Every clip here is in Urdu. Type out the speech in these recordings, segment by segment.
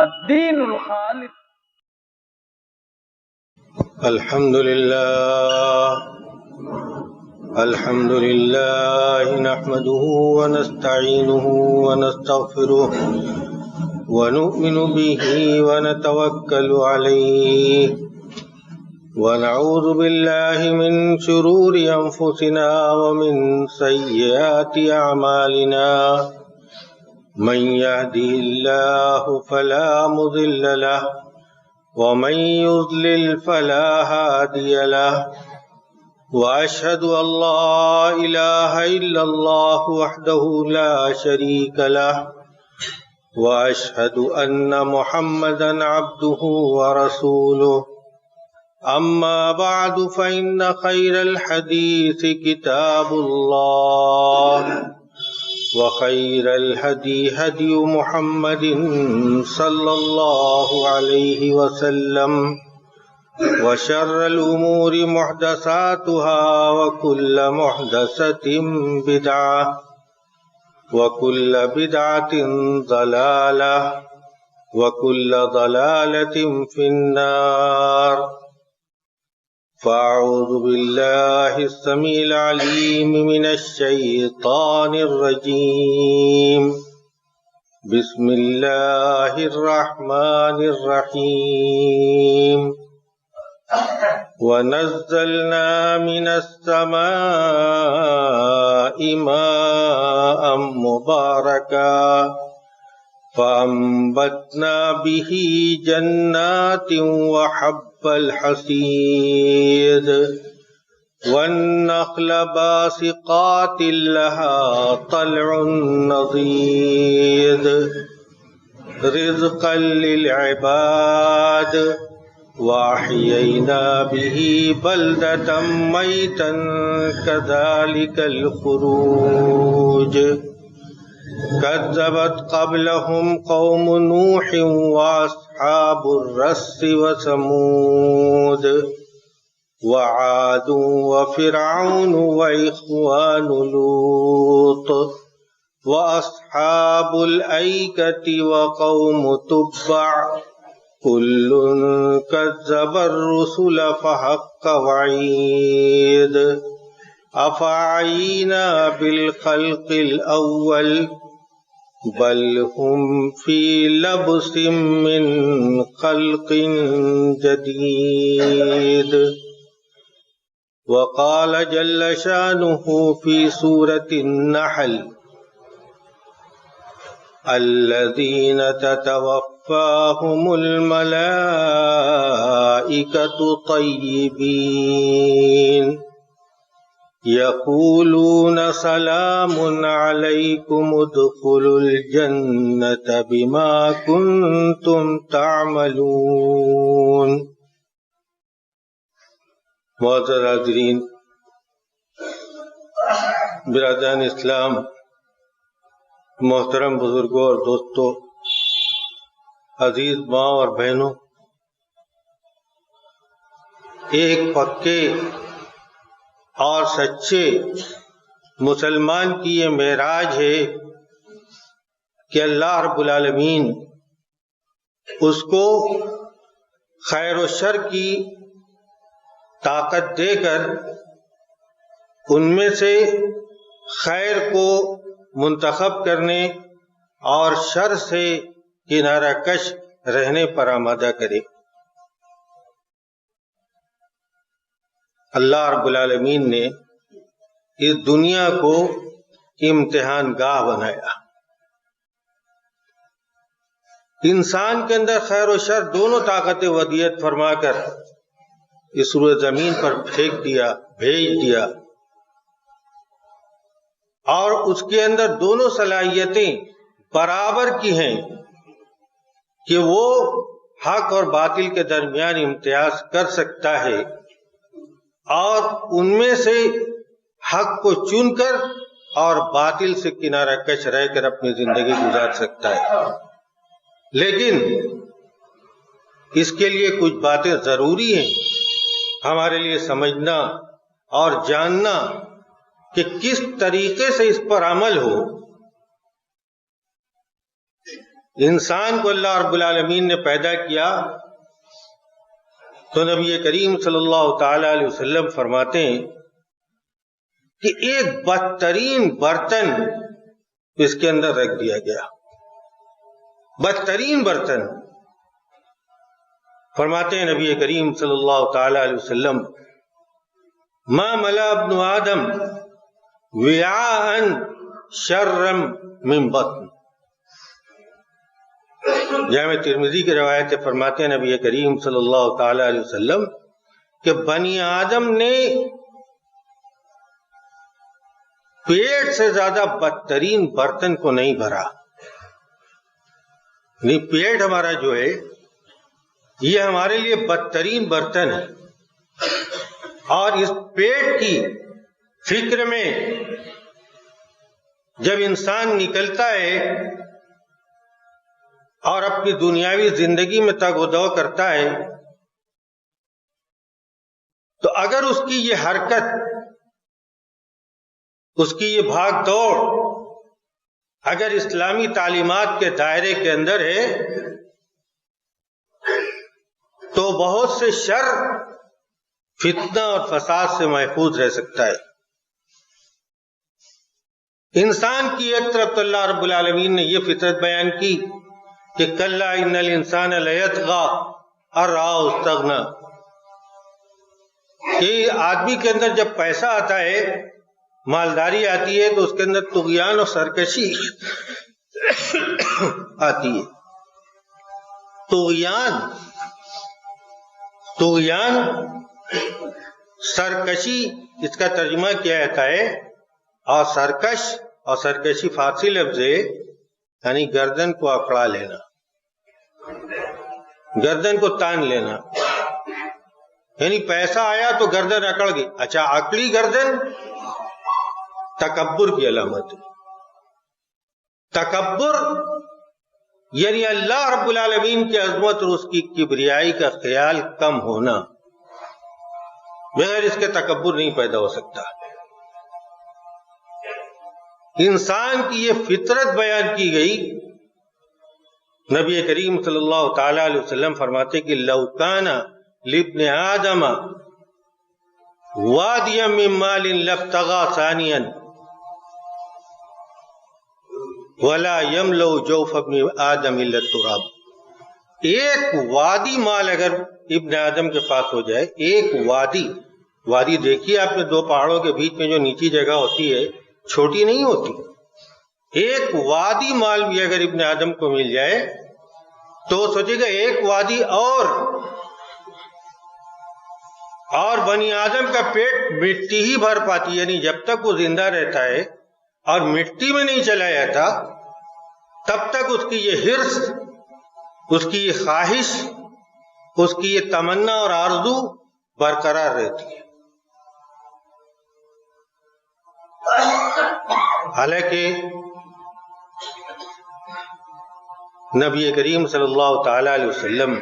الدین الخالص. الحمد لله نحمده ونستعينه ونستغفره ونؤمن به ونتوكل عليه ونعوذ بالله من شرور أنفسنا ومن سيئات أعمالنا من يهده الله فلا مضل له ومن يضلل فلا هادي له وأشهد أن لا إله إلا الله وحده لا شريك له وأشهد أن محمدا عبده ورسوله. أما بعد فإن خير الحديث كتاب الله وخير الهدي هدي محمد صلى الله عليه وسلم وشر الأمور محدثاتها وكل محدثة بدعة وكل بدعة ضلالة وكل ضلالة في النار. فأعوذ بالله السميع العليم من الشيطان الرجيم. بسم الله الرحمن الرحيم. ونزلنا من السماء ماء مباركا فأنبتنا به جنات وحب الحصيد والنخل باسقات لها طلع نضيد رزقا للعباد وأحيينا به بلدة ميتا كذلك الخروج. كذبت قبلهم قوم نوح وأصحاب الرس وثمود وعاد وفرعون وإخوان لوط وأصحاب الأيكة وقوم تبع كل كذب الرسل فحق وعيد. أفعينا بالخلق الأول بل هم في لبس من خلق جديد. وقال جل شانه في سورة النحل الذين تتوفاهم الملائكة طيبين يقولون سلام عليكم ادخلوا الجنة بما كنتم تعملون. معزز حاضرین، برادران اسلام، محترم بزرگوں اور دوستوں، عزیز ماں اور بہنوں، ایک پکے اور سچے مسلمان کی یہ معراج ہے کہ اللہ رب العالمین اس کو خیر و شر کی طاقت دے کر ان میں سے خیر کو منتخب کرنے اور شر سے کنارہ کش رہنے پر آمادہ کرے. اللہ رب العالمین نے اس دنیا کو امتحان گاہ بنایا. انسان کے اندر خیر و شر دونوں طاقت ودیعت فرما کر اس روئے زمین پر پھینک دیا، بھیج دیا، اور اس کے اندر دونوں صلاحیتیں برابر کی ہیں کہ وہ حق اور باطل کے درمیان امتیاز کر سکتا ہے اور ان میں سے حق کو چن کر اور باطل سے کنارہ کش رہ کر اپنی زندگی گزار سکتا ہے. لیکن اس کے لیے کچھ باتیں ضروری ہیں ہمارے لیے سمجھنا اور جاننا کہ کس طریقے سے اس پر عمل ہو. انسان کو اللہ رب العالمین نے پیدا کیا تو نبی کریم صلی اللہ تعالی علیہ وسلم فرماتے ہیں کہ ایک بدترین برتن اس کے اندر رکھ دیا گیا. بدترین برتن. فرماتے ہیں نبی کریم صلی اللہ تعالی علیہ وسلم ما ملا ابن آدم وعاء شرا من بطن. جامع ترمذی کی روایت فرماتے ہیں نبی کریم صلی اللہ تعالی علیہ وسلم کہ بنی آدم نے پیٹ سے زیادہ بدترین برتن کو نہیں بھرا. نہیں، پیٹ ہمارا جو ہے یہ ہمارے لیے بدترین برتن ہے، اور اس پیٹ کی فکر میں جب انسان نکلتا ہے اور اپنی دنیاوی زندگی میں تگ و دو کرتا ہے تو اگر اس کی یہ حرکت، اس کی یہ بھاگ دوڑ اگر اسلامی تعلیمات کے دائرے کے اندر ہے تو بہت سے شر، فتنہ اور فساد سے محفوظ رہ سکتا ہے. انسان کی ایک طرف تو اللہ رب العالمین نے یہ فطرت بیان کی کہ کلا ان الانسان لیطغی ان رآہ استغنی، کہ آدمی کے اندر جب پیسہ آتا ہے، مالداری آتی ہے، تو اس کے اندر طغیان اور سرکشی آتی ہے. طغیان سرکشی، اس کا ترجمہ کیا جاتا ہے، اور سرکشی فارسی لفظ ہے، یعنی گردن کو اکڑا لینا، گردن کو تان لینا. یعنی پیسہ آیا تو گردن اکڑ گئی. اچھا، اکڑی گردن تکبر کی علامت ہے. تکبر یعنی اللہ رب العالمین کی عظمت اور اس کی کبریائی کا خیال کم ہونا. بغیر اس کے تکبر نہیں پیدا ہو سکتا. انسان کی یہ فطرت بیان کی گئی. نبی کریم صلی اللہ تعالی علیہ وسلم فرماتے کہ لو کان لابن آدم وادیا من مال لابتغى ثانیا ولا يملأ جوف ابن آدم الا التراب. ایک وادی مال اگر ابن آدم کے پاس ہو جائے، ایک وادی دیکھیے آپ نے، دو پہاڑوں کے بیچ میں جو نیچی جگہ ہوتی ہے چھوٹی نہیں ہوتی. ایک وادی مال بھی اگر ابن آدم کو مل جائے تو سوچے گا ایک وادی اور بنی آدم کا پیٹ مٹی ہی بھر پاتی، یعنی جب تک وہ زندہ رہتا ہے اور مٹی میں نہیں چلا جاتا تب تک اس کی یہ حرص، اس کی یہ خواہش، اس کی یہ تمنا اور آرزو برقرار رہتی ہے. حالانکہ نبی کریم صلی اللہ تعالی علیہ وسلم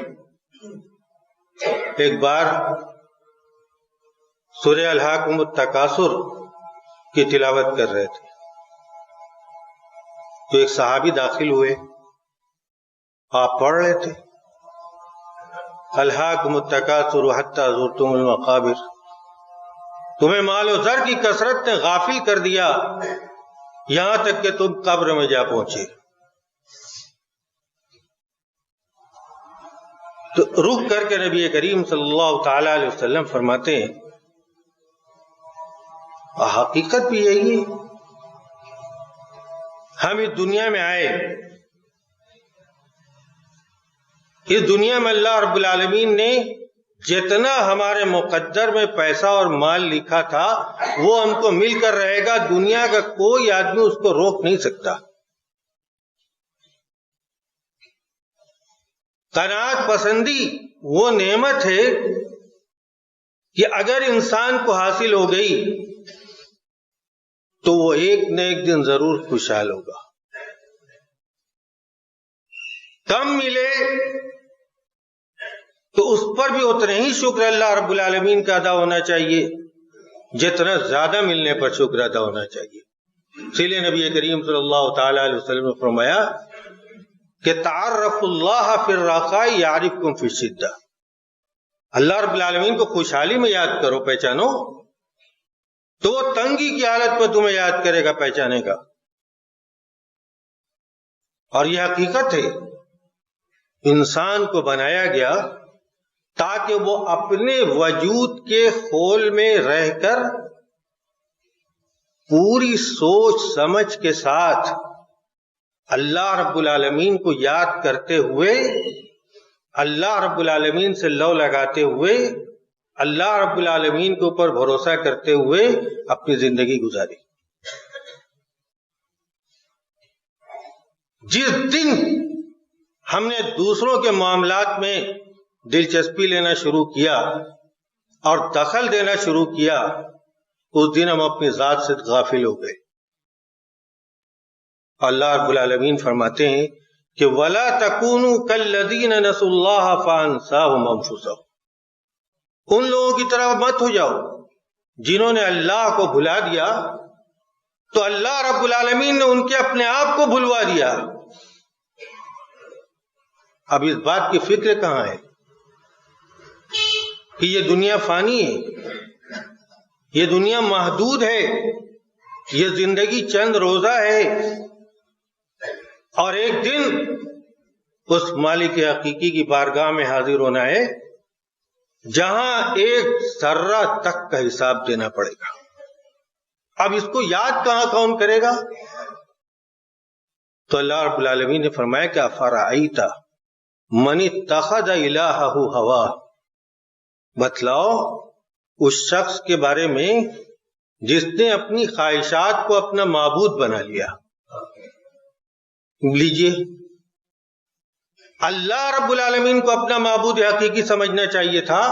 ایک بار سورہ الہاکم التکاثر کی تلاوت کر رہے تھے تو ایک صحابی داخل ہوئے. آپ پڑھ رہے تھے الہاکم التکاثر حتی زرتم المقابر، تمہیں مال و زر کی کثرت نے غافل کر دیا یہاں تک کہ تم قبر میں جا پہنچے. تو رک کر کے نبی کریم صلی اللہ تعالی علیہ وسلم فرماتے ہیں حقیقت بھی یہی ہے. ہم اس دنیا میں آئے، اس دنیا میں اللہ رب العالمین نے جتنا ہمارے مقدر میں پیسہ اور مال لکھا تھا وہ ہم کو مل کر رہے گا. دنیا کا کوئی آدمی اس کو روک نہیں سکتا. قناعت پسندی وہ نعمت ہے کہ اگر انسان کو حاصل ہو گئی تو وہ ایک نہ ایک دن ضرور خوشحال ہوگا. کم ملے تو اس پر بھی اتنا ہی شکر اللہ رب العالمین کا ادا ہونا چاہیے جتنا زیادہ ملنے پر شکر ادا ہونا چاہیے. اسی لیے نبی کریم صلی اللہ تعالی علیہ وسلم نے فرمایا کہ تعارف اللہ فی الرخاء یعرفکم فی الشدہ، اللہ رب العالمین کو خوشحالی میں یاد کرو، پہچانو، تو وہ تنگی کی حالت میں تمہیں یاد کرے گا، پہچانے گا۔ اور یہ حقیقت ہے، انسان کو بنایا گیا تاکہ وہ اپنے وجود کے خول میں رہ کر پوری سوچ سمجھ کے ساتھ اللہ رب العالمین کو یاد کرتے ہوئے، اللہ رب العالمین سے لو لگاتے ہوئے، اللہ رب العالمین کے اوپر بھروسہ کرتے ہوئے اپنی زندگی گزاری۔ جس دن ہم نے دوسروں کے معاملات میں دلچسپی لینا شروع کیا اور دخل دینا شروع کیا، اس دن ہم اپنی ذات سے غافل ہو گئے۔ اللہ رب العالمین فرماتے ہیں کہ وَلَا تَكُونُوا كَالَّذِينَ نَسُوا اللَّهَ فَأَنسَاهُمْ أَنفُسَهُمْ، ان لوگوں کی طرح مت ہو جاؤ جنہوں نے اللہ کو بھلا دیا تو اللہ رب العالمین نے ان کے اپنے آپ کو بھلوا دیا۔ اب اس بات کی فکر کہاں ہے کہ یہ دنیا فانی ہے، یہ دنیا محدود ہے، یہ زندگی چند روزہ ہے، اور ایک دن اس مالک حقیقی کی بارگاہ میں حاضر ہونا ہے جہاں ایک ذرہ تک کا حساب دینا پڑے گا۔ اب اس کو یاد کہاں کون کرے گا؟ تو اللہ رب العالمین نے فرمایا کہ افرأیت من اتخذ الہہ ہوا، بتلاؤ اس شخص کے بارے میں جس نے اپنی خواہشات کو اپنا معبود بنا لیا۔ لیجئے، اللہ رب العالمین کو اپنا معبود حقیقی سمجھنا چاہیے تھا،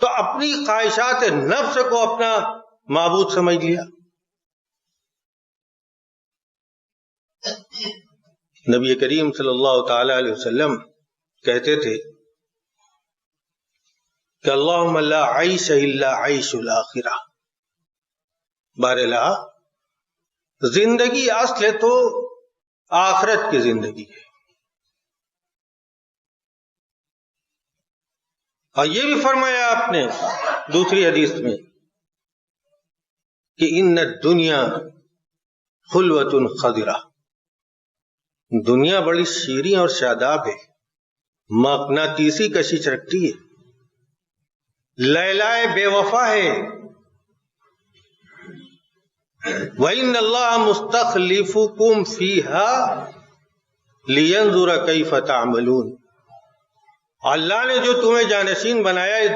تو اپنی خواہشات نفس کو اپنا معبود سمجھ لیا۔ نبی کریم صلی اللہ تعالی علیہ وسلم کہتے تھے کہ اللہم لا عیش الا عیش الآخرہ، باراللہ زندگی اصل ہے تو آخرت کی زندگی ہے۔ اور یہ بھی فرمایا آپ نے دوسری حدیث میں کہ ان الدنیا خلوۃ خضرہ، دنیا بڑی شیریں اور شاداب ہے، مقناطیسی کشش رکھتی ہے، لیلائے بے وفا ہے۔ وَإِنَّ اللَّهَ مُسْتَخْلِفُكُمْ فِيهَا لِيَنْظُرَ كَيْفَ تَعْمَلُونَ، اللہ نے جو تمہیں جانشین بنایا اس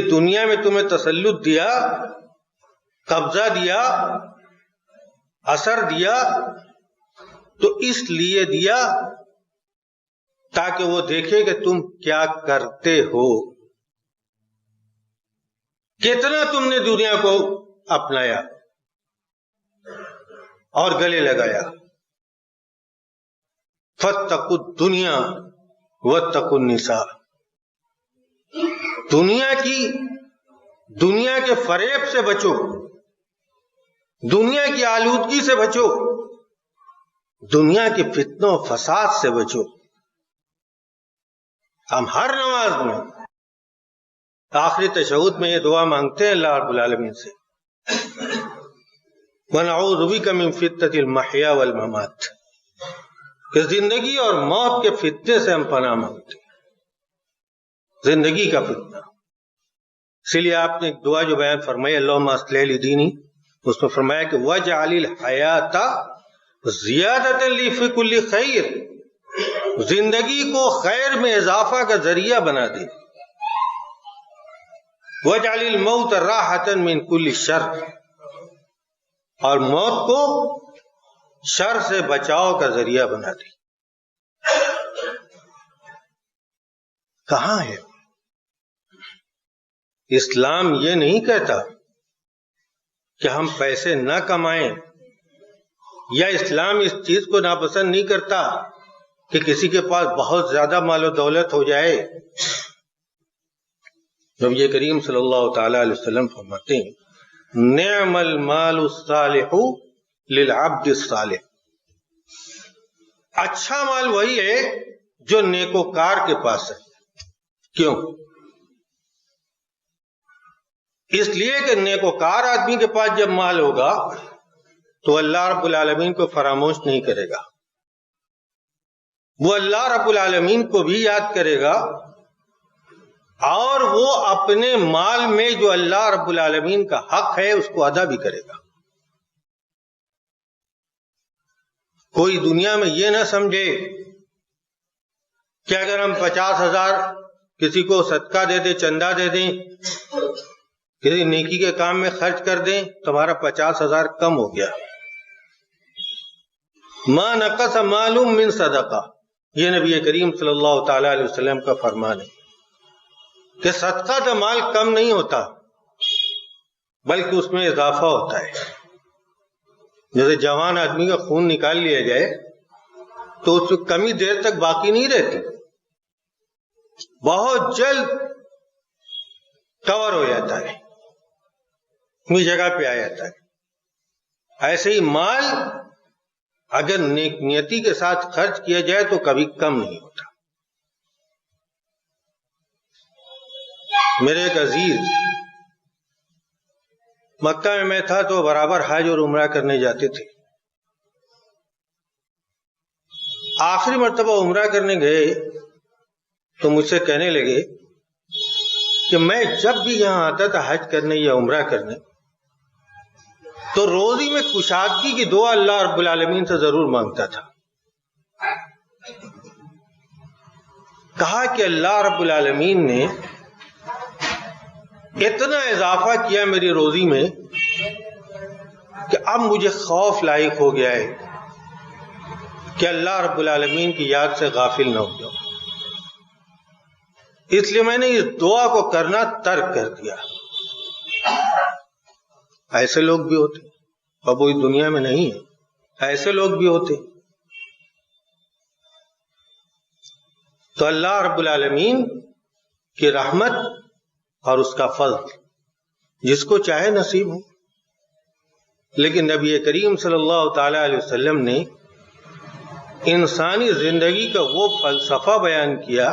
دنیا میں تمہیں تسلط دیا، قبضہ دیا، اثر دیا، تو اس لیے دیا تاکہ وہ دیکھے کہ تم کیا کرتے ہو، کتنا تم نے دنیا کو اپنایا اور گلے لگایا۔ فاتقوا الدنیا واتقوا النساء، دنیا کے فریب سے بچو، دنیا کی آلودگی سے بچو، دنیا کے فتنوں و فساد سے بچو۔ ہم ہر نماز میں آخری تشہد میں یہ دعا مانگتے ہیں اللہ رب العالمین سے، وَنَعُوذُ بِكَ مِن فِتْنَةِ الْمَحْيَا وَالْمَمَاتِ، کہ زندگی اور موت کے فتنے سے ہم پناہ مانگتے ہیں، زندگی کا فتنہ۔ اسی لیے آپ نے ایک دعا جو بیان فرمائی اللہم اصلح لی دینی، اس میں فرمایا کہ وَاجْعَلِ الْحَيَاةَ زِيَادَةً لِّي فِي كُلِّ خَيْرٍ، زندگی کو خیر میں اضافہ کا ذریعہ بنا دے۔ وَاجْعَلِ الْمَوْتَ رَاحَةً مِّن كُلِّ شَرٍ، اور موت کو شر سے بچاؤ کا ذریعہ بنا دی۔ کہاں ہے اسلام؟ یہ نہیں کہتا کہ ہم پیسے نہ کمائیں، یا اسلام اس چیز کو ناپسند نہیں کرتا کہ کسی کے پاس بہت زیادہ مال و دولت ہو جائے۔ نبی کریم صلی اللہ تعالی علیہ وسلم فرماتے ہیں نعم المال الصالح للعبد الصالح، اچھا مال وہی ہے جو نیکوکار کے پاس ہے. کیوں؟ اس لیے کہ نیکوکار آدمی کے پاس جب مال ہوگا تو اللہ رب العالمین کو فراموش نہیں کرے گا. وہ اللہ رب العالمین کو بھی یاد کرے گا اور وہ اپنے مال میں جو اللہ رب العالمین کا حق ہے اس کو ادا بھی کرے گا. کوئی دنیا میں یہ نہ سمجھے کہ اگر ہم 50,000 کسی کو صدقہ دے دیں، چندہ دے دیں، کسی نیکی کے کام میں خرچ کر دیں تو ہمارا 50,000 کم ہو گیا. ما نقص مال من صدقہ، یہ نبی کریم صلی اللہ تعالی علیہ وسلم کا فرمان ہے کہ صدقہ تو مال کم نہیں ہوتا بلکہ اس میں اضافہ ہوتا ہے. جیسے جوان آدمی کا خون نکال لیا جائے تو اس میں کمی دیر تک باقی نہیں رہتی، بہت جلد کور ہو جاتا ہے، اپنی جگہ پہ آ جاتا ہے. ایسے ہی مال اگر نیکی کے ساتھ خرچ کیا جائے تو کبھی کم نہیں ہوتا. میرے ایک عزیز مکہ میں تھا تو برابر حج اور عمرہ کرنے جاتے تھے. آخری مرتبہ عمرہ کرنے گئے تو مجھ سے کہنے لگے کہ میں جب بھی یہاں آتا تھا حج کرنے یا عمرہ کرنے تو روزی میں کشادگی کی دعا اللہ رب العالمین سے ضرور مانگتا تھا. کہا کہ اللہ رب العالمین نے اتنا اضافہ کیا میری روزی میں کہ اب مجھے خوف لاحق ہو گیا ہے کہ اللہ رب العالمین کی یاد سے غافل نہ ہو جاؤ. اس لیے میں نے اس دعا کو کرنا ترک کر دیا. ایسے لوگ بھی ہوتے، اب وہی دنیا میں نہیں ہے، ایسے لوگ بھی ہوتے. تو اللہ رب العالمین کی رحمت اور اس کا فضل جس کو چاہے نصیب ہو. لیکن نبی کریم صلی اللہ تعالی علیہ وسلم نے انسانی زندگی کا وہ فلسفہ بیان کیا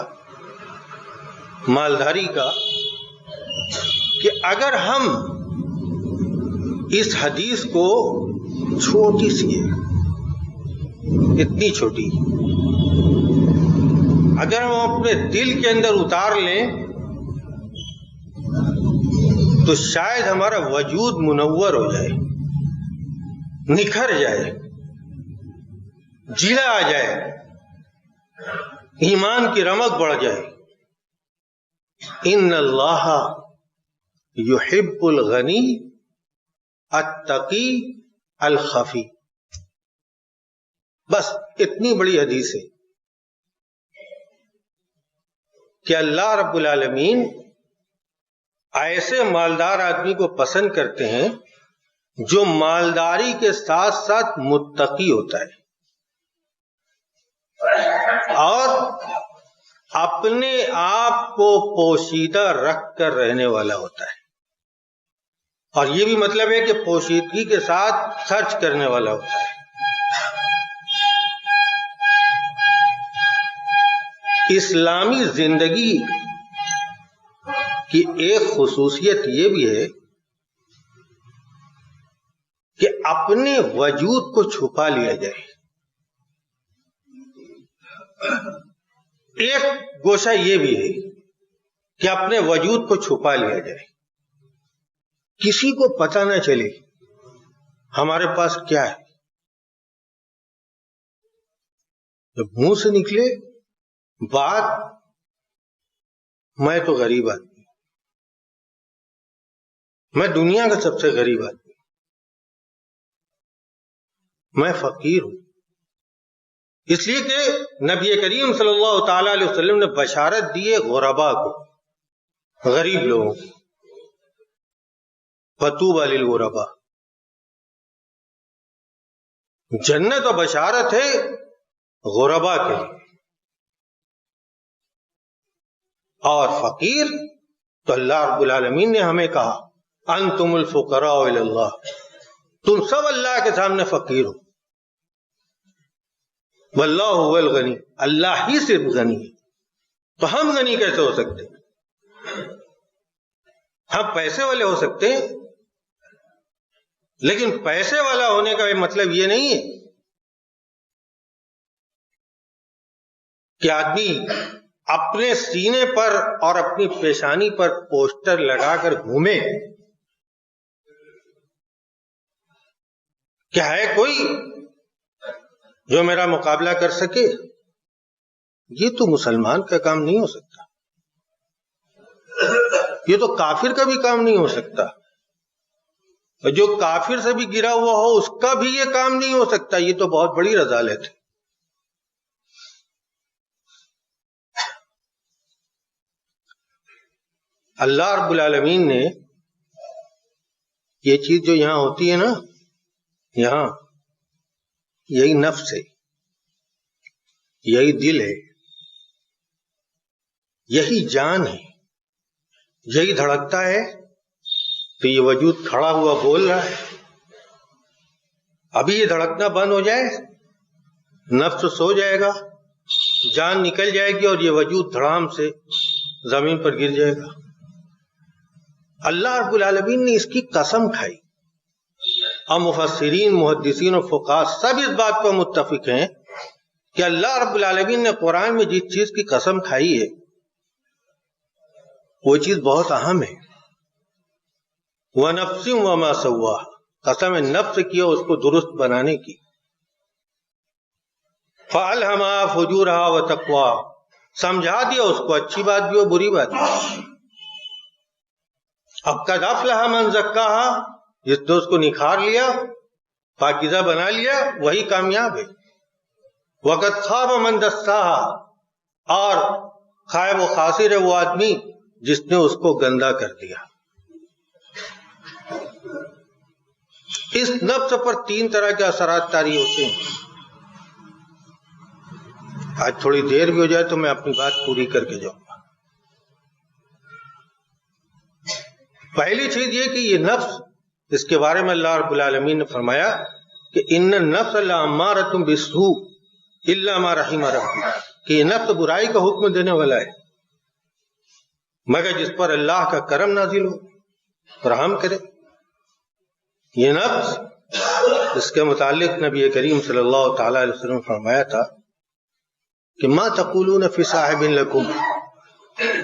مالداری کا کہ اگر ہم اس حدیث کو چھوٹی سی ہے، اتنی چھوٹی، اگر ہم اپنے دل کے اندر اتار لیں تو شاید ہمارا وجود منور ہو جائے، نکھر جائے، جلا آ جائے، ایمان کی رمق بڑھ جائے. ان اللہ یحب الغنی التقی الخفی. بس اتنی بڑی حدیث ہے کہ اللہ رب العالمین ایسے مالدار آدمی کو پسند کرتے ہیں جو مالداری کے ساتھ ساتھ متقی ہوتا ہے اور اپنے آپ کو پوشیدہ رکھ کر رہنے والا ہوتا ہے. اور یہ بھی مطلب ہے کہ پوشیدگی کے ساتھ خرچ کرنے والا ہوتا ہے. اسلامی زندگی کی ایک خصوصیت یہ بھی ہے کہ اپنے وجود کو چھپا لیا جائے. ایک گوشہ یہ بھی ہے کہ اپنے وجود کو چھپا لیا جائے، کسی کو پتہ نہ چلے ہمارے پاس کیا ہے. جب منہ سے نکلے بات میں تو غریب آدمی، میں دنیا کا سب سے غریب آدمی، میں فقیر ہوں. اس لیے کہ نبی کریم صلی اللہ تعالی علیہ وسلم نے بشارت دی ہے غرباء کو، غریب لوگوں کو. فطوبی للغرباء، جنت و بشارت ہے غرباء کے لیے. اور فقیر تو اللہ رب العالمین نے ہمیں کہا انتم الفقراء الی اللہ، تم سب اللہ کے سامنے فقیر ہو. واللہ هو الغنی، اللہ ہی صرف غنی ہے، تو ہم غنی کیسے ہو سکتے ہیں؟ ہم پیسے والے ہو سکتے ہیں، لیکن پیسے والا ہونے کا مطلب یہ نہیں ہے کہ آدمی اپنے سینے پر اور اپنی پیشانی پر پوسٹر لگا کر گھومے. کیا ہے کوئی جو میرا مقابلہ کر سکے؟ یہ تو مسلمان کا کام نہیں ہو سکتا، یہ تو کافر کا بھی کام نہیں ہو سکتا، جو کافر سے بھی گرا ہوا ہو اس کا بھی یہ کام نہیں ہو سکتا. یہ تو بہت بڑی رذالت ہے. اللہ رب العالمین نے یہ چیز جو یہاں ہوتی ہے نا، یہاں یہی نفس ہے، یہی دل ہے، یہی جان ہے، یہی دھڑکتا ہے تو یہ وجود کھڑا ہوا بول رہا ہے. ابھی یہ دھڑکنا بند ہو جائے، نفس سو جائے گا، جان نکل جائے گی اور یہ وجود دھڑام سے زمین پر گر جائے گا. اللہ رب العالمین نے اس کی قسم کھائی، اور مفسرین، محدثین اور فقہاء سب اس بات پر متفق ہیں کہ اللہ رب العالمین نے قرآن میں جس چیز کی قسم کھائی ہے وہ چیز بہت اہم ہے. وَنَفْسٍ وَمَا سَوَّاهَا، قسم نفس کی اس کو درست بنانے کی. فَأَلْهَمَهَا فُجُورَهَا وَتَقْوَاهَا، سمجھا دیا اس کو اچھی بات بھی اور بری بات بھی. اب قد افلح من زکاها، جس نے اس کو نکھار لیا، پاکیزہ بنا لیا، وہی کامیاب ہے. وقد خاب من دساها، اور خائب و خاسر ہے وہ آدمی جس نے اس کو گندا کر دیا. اس نفس پر 3 طرح کے اثرات طاری ہوتے ہیں. آج تھوڑی دیر بھی ہو جائے تو میں اپنی بات پوری کر کے جاؤں گا. پہلی چیز یہ کہ یہ نفس، اس کے بارے میں اللہ رب العالمین نے فرمایا کہ ان النفس لامارۃ بالسوء الا ما رحم ربی، کہ یہ نفس برائی کا حکم دینے والا ہے مگر جس پر اللہ کا کرم نازل ہو، رحم کرے. یہ نفس، اس کے متعلق نبی کریم صلی اللہ تعالی علیہ وسلم فرمایا تھا کہ ما تقولون فی صاحب لکم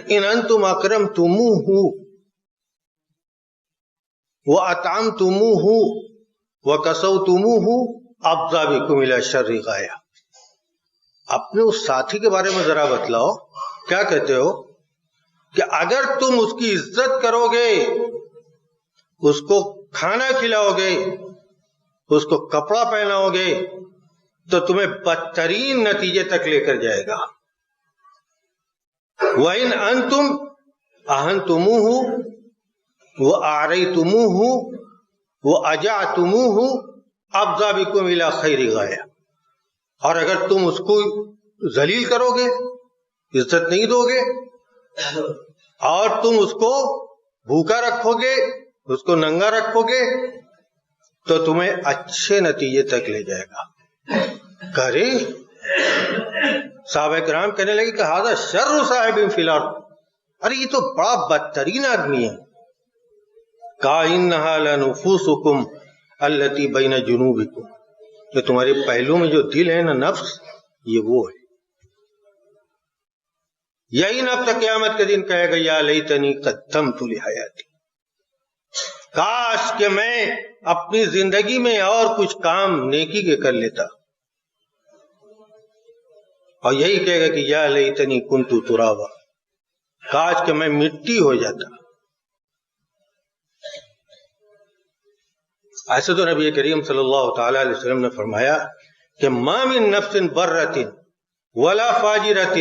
ان انتم اکرمتموہ وَأَطْعَمْتُمُوهُ وَكَسَوْتُمُوهُ أَفْضَىٰ بِكُمْ إِلَىٰ الشَّرِّ غَایَةً. اپنے اس ساتھی کے بارے میں ذرا بتلاؤ، کیا کہتے ہو کہ اگر تم اس کی عزت کرو گے، اس کو کھانا کھلاؤ گے، اس کو کپڑا پہناؤ گے، تو تمہیں بدترین نتیجے تک لے کر جائے گا. وَإِنْ أَنْتُمْ أَهَنْتُمُوهُ وَأَعْرَيْتُمُوهُ وَأَجَعْتُمُوهُ أَفْضَىٰ بِكُمْ إِلَىٰ خَيْرِ غَایَةٍ. اور اگر تم اس کو ذلیل کرو گے، عزت نہیں دو گے، اور تم اس کو بھوکا رکھو گے، اس کو ننگا رکھو گے، تو تمہیں اچھے نتیجے تک لے جائے گا. کرے صحابہ کرام کہنے لگے کہ ھذا شر صاحب فی الارض، ارے یہ تو بڑا بدترین آدمی ہے. کَإِنَّهَا لَنُفُوسُكُمْ الَّتِي بَيْنَ جُنُوبِكُمْ، کہ تمہارے پہلو میں جو دل ہے نا، نفس، یہ وہ ہے. یہی نفس قیامت کے دن کہے گا یا لیتنی قدمت لحیاتی، کاش کہ میں اپنی زندگی میں اور کچھ کام نیکی کے کر لیتا. اور یہی کہے گا کہ یا لیتنی کنت ترابا، کاش کہ میں مٹی ہو جاتا. ایسے تو نبی کریم صلی اللہ تعالی علیہ وسلم نے فرمایا کہ ما من نفس برۃ ولا فاجرۃ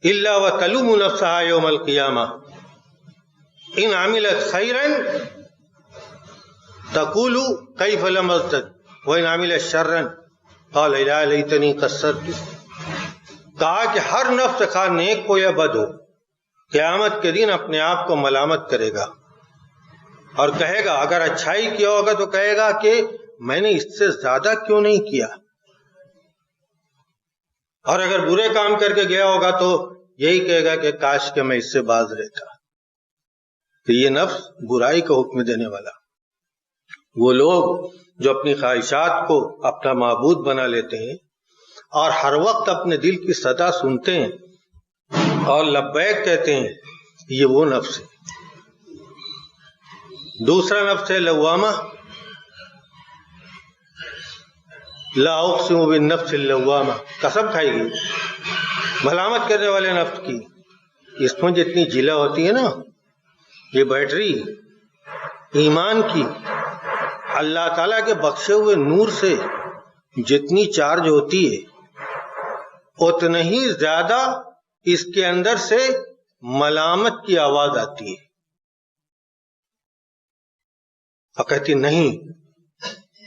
الا وتلوم نفسها یوم القیامہ ان عملت خیرا تقول کیف لم ازدد وان عملت شرا قال یا لیتنی قصرت. کہا کہ ہر نفس خواہ نیک ہو یا بد ہو، قیامت کے دن اپنے آپ کو ملامت کرے گا اور کہے گا، اگر اچھائی کیا ہوگا تو کہے گا کہ میں نے اس سے زیادہ کیوں نہیں کیا. اور اگر برے کام کر کے گیا ہوگا تو یہی کہے گا کہ کاش کہ میں اس سے باز رہتا. تو یہ نفس برائی کا حکم دینے والا. وہ لوگ جو اپنی خواہشات کو اپنا معبود بنا لیتے ہیں اور ہر وقت اپنے دل کی صدا سنتے ہیں اور لبیک کہتے ہیں، یہ وہ نفس ہے. دوسرا نفس ہے لوامہ. لا اقسم بالنفس اللوامہ، قسم کھائے گی ملامت کرنے والے نفس کی. اس میں جتنی جلا ہوتی ہے نا، یہ بیٹری ایمان کی اللہ تعالیٰ کے بخشے ہوئے نور سے جتنی چارج ہوتی ہے، اتنا ہی زیادہ اس کے اندر سے ملامت کی آواز آتی ہے اور کہتی نہیں،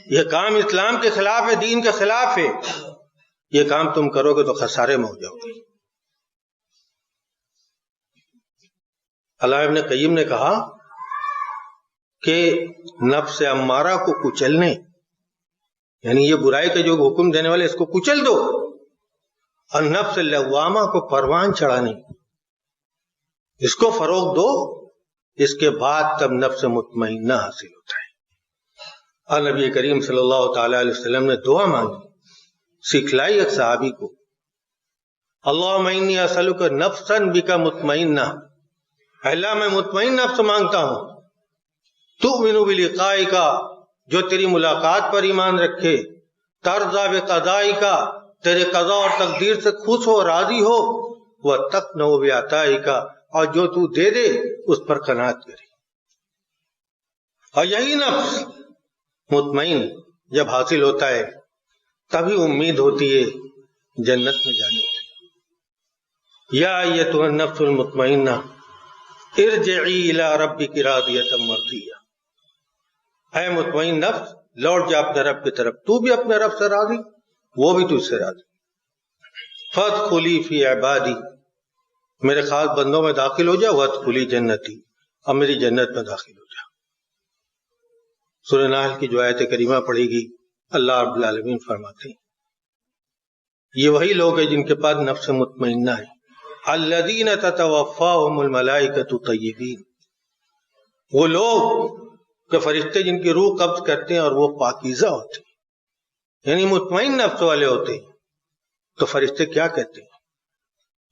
یہ کام اسلام کے خلاف ہے، دین کے خلاف ہے، یہ کام تم کرو گے تو خسارے میں ہو جاؤ گے. علامہ ابن قیم نے کہا کہ نفس امارہ کو کچلنے، یعنی یہ برائی کا جو حکم دینے والے، اس کو کچل دو، اور نفس لوامہ کو پروان چڑھانے، اس کو فروغ دو. اس کے بعد تب نفس مطمئنہ حاصل ہوتا ہے. اور نبی کریم صلی اللہ تعالی علیہ وسلم نے دعا مانگی، سکھلائی ایک صحابی کو، اللہم انی اسألک نفسا بک مطمئنہ، اللہ میں مطمئن نفس مانگتا ہوں، تؤمن بلقائک، جو تیری ملاقات پر ایمان رکھے، ترضی بقضائک، تیرے قضاء اور تقدیر سے خوش ہو، راضی ہو، وتقنع بعطائک، اور جو تو دے دے اس پر قناعت کرے. اور یہی نفس مطمئن جب حاصل ہوتا ہے تبھی امید ہوتی ہے جنت میں جانے کی. یا ایتھا النفس المطمئنہ ارجعی الی ربک راضیۃ مرضیہ، اے مطمئن نفس لوٹ جا اپنے رب کی طرف، تو بھی اپنے رب سے راضی، وہ بھی تجھ سے راضی. فادخلی فی عبادی، میرے خاص بندوں میں داخل ہو جا، وادخلی جنتی، اور میری جنت میں داخل ہو جا. سورہ نحل کی جو آیت کریمہ پڑھے گی، اللہ رب العالمین فرماتے ہیں یہ وہی لوگ ہیں جن کے پاس نفس مطمئنہ ہے. الذین تتوفاہم الملائکۃ طیبین، وہ لوگ کہ فرشتے جن کی روح قبض کرتے ہیں اور وہ پاکیزہ ہوتے ہیں، یعنی مطمئن نفس والے ہوتے ہیں. تو فرشتے کیا کہتے ہیں؟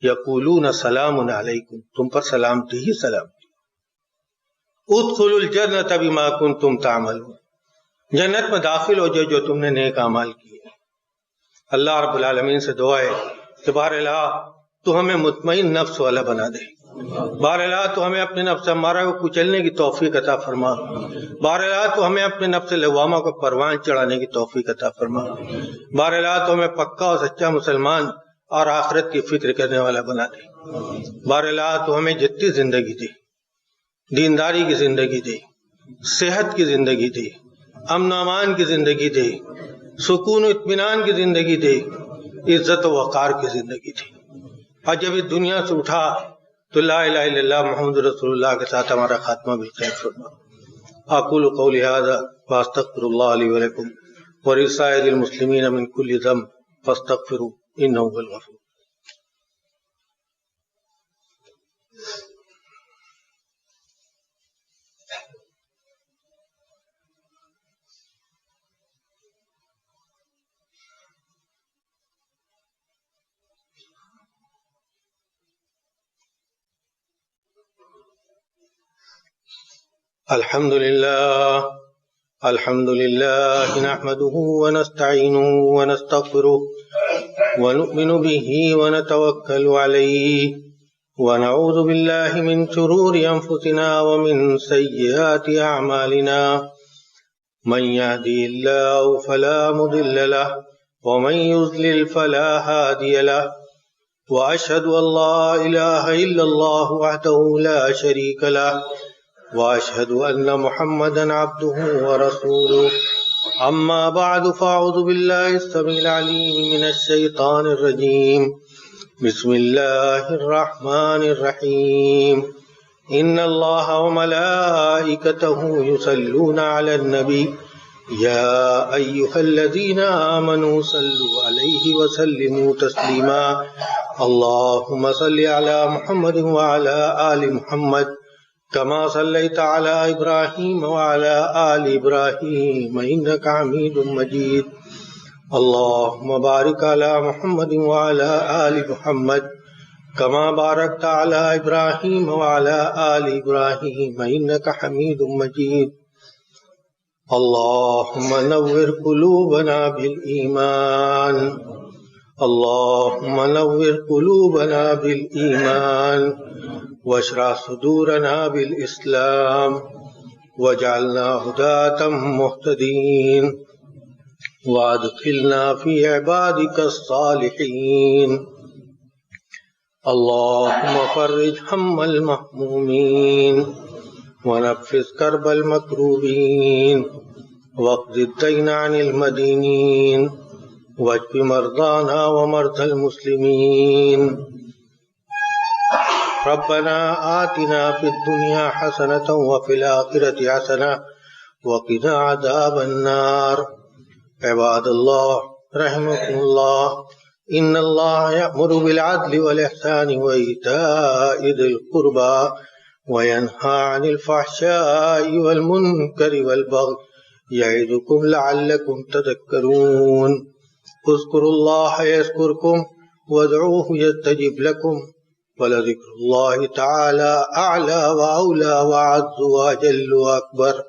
یقولون سلام علیکم، تم پر سلامتی ہی سلامتی. ادخلوا الجنۃ بما کنتم تعملون، جنت میں داخل ہو جاؤ جو تم نے نیک اعمال کیے. اللہ رب العالمین سے دعا ہے کہ بار الہ تو ہمیں مطمئن نفس والا بنا دے، بار الہ تو ہمیں اپنے نفس امارہ کو کچلنے کی توفیق عطا فرما، بار الہ تو ہمیں اپنے نفس لوامہ کو پروان چڑھانے کی توفیق عطا فرما، بار الہ تو ہمیں پکا اور سچا مسلمان اور آخرت کی فکر کرنے والا بنا دے. بار الہ تو ہمیں جتنی زندگی دے، دینداری کی زندگی دے، صحت کی زندگی دے، امن و امان کی زندگی دے، سکون و اطمینان کی زندگی دے، عزت و وقار کی زندگی دے. اور جب اس دنیا سے اٹھا تو لا الہ الا اللہ محمد رسول اللہ کے ساتھ ہمارا خاتمہ بالخیر فرما. اقول قولی ھذا واستغفر اللہ لی ولکم ولسائر المسلمین من کل ذنب فاستغفروہ انہ هو الغفور. الحمد لله نحمده ونستعينه ونستغفره ونؤمن به ونتوكل عليه ونعوذ بالله من شرور أنفسنا ومن سيئات أعمالنا من يهدي الله فلا مضل له ومن يضلل فلا هادي له وأشهد أن لا إله إلا الله وحده لا شريك له وأشهد أن محمدا عبده ورسوله. أما بعد فأعوذ بالله السميع العليم من الشيطان الرجيم. بسم الله الرحمن الرحيم. إن الله وملائكته يصلون على النبي يا أيها الذين آمنوا صلوا عليه وسلموا تسليما اللهم صل على محمد وعلى آل محمد كما صليت على إبراهيم وعلى آل إبراهيم إنك حميد مجيد اللهم بارك على محمد وعلى آل محمد كما باركت على إبراهيم وعلى آل إبراهيم إنك حميد مجيد اللهم نور قلوبنا بالإيمان اللهم نور قلوبنا بالإيمان واشرح صدورنا بالإسلام واجعلنا هداة مهتدين وادخلنا في عبادك الصالحين اللهم فرج هم المهمومين ونفس كرب المكروبين واقض الدين عن المدينين واشف مرضانا ومرضى المسلمين ربنا آتنا في الدنيا حسنة وفي الآخرة حسنة وقنا عذاب النار عباد الله رحمكم الله إن الله يأمر بالعدل والإحسان وإيتاء ذي القربى وينهى عن الفحشاء والمنكر والبغي يعظكم لعلكم تذكرون اذكروا الله يذكركم وادعوه يستجب لكم ولذكر الله تعالى أعلى وأولى وأعز وأجل وأكبر